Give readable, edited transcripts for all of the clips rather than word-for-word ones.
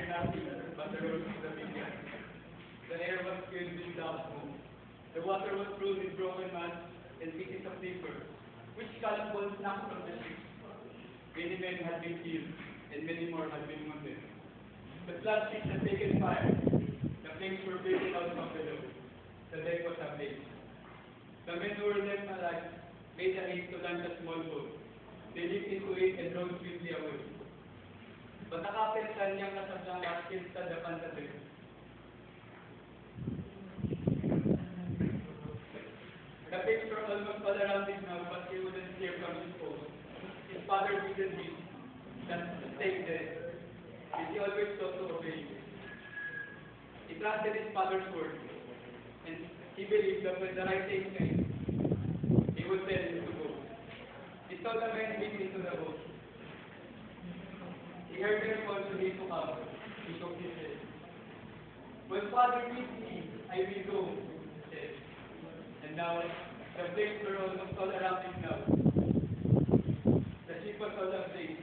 hear nothing but the roars of the vineyard. The air was filled with loud smoke. The water was filled with broken mud and pieces of paper, which cannonballs knocked from the ship. Many men had been killed, and many more had been wounded. The floodships had taken fire. The flames were breaking out from below. The deck was ablaze. The men who were left alive made a haste to land a small boat. They leaped into it and rowed swiftly away. But the captain yang nasadyang skilled upon the deck. The pigs were almost all around him now, but he wouldn't steer from his post. His father didn't him just to stay there. And he always thought to obey. He trusted his father's word, and he believed that when the right time came, he would tell him to go. He saw the men leap into the boat. He heard their call to him to come. He shook his head. When Father bids me, I will go, he said. And now, the flames were almost all around him now. The ship was all ablaze.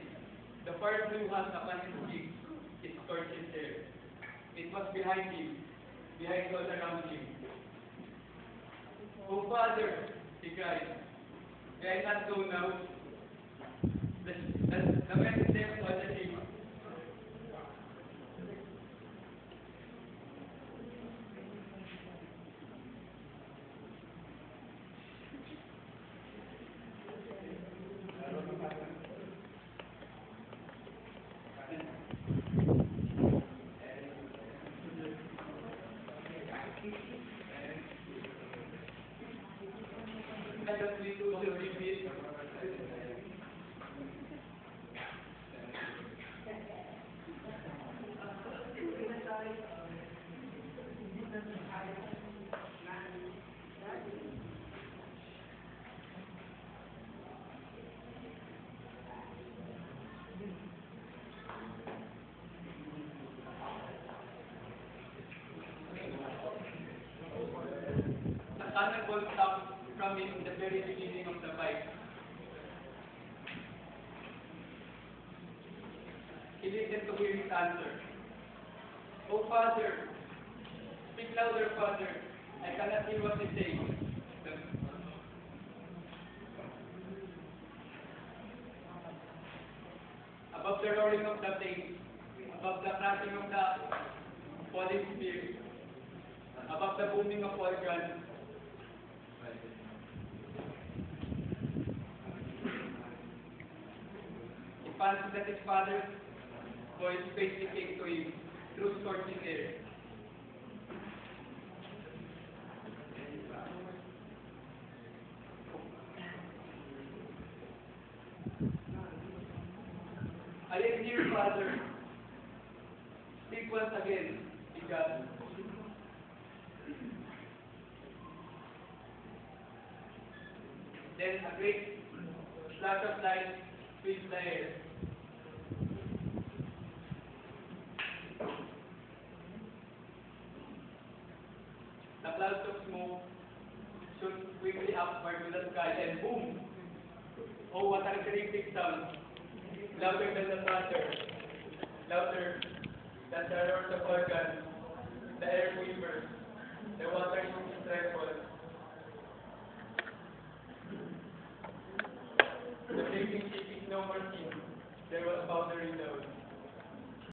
The fire blew hot upon his cheeks. It scorched his hair. It was behind him, behind all around him. Oh, Father, he cried, may I not go now? The man left on the ship. Cannonball stopped from him in the very beginning of the fight. He listened to hear his answer. Oh, Father, speak louder, Father. I cannot hear what you say. Above the roaring of the flames, above the crashing of the falling spears, above the booming of all guns, he fancied that his father's voice faintly came to him through scorching air. I am here, Father. Speak once again, he gasped. Then a great flash of light filled the air. The clouds of smoke shot quickly upward to the sky and boom! Oh, what a terrific sound! Louder than the thunder, louder than the roars of organs, the air quivers, the water trembles. The flaming ship is no more seen. There was powder in the ocean.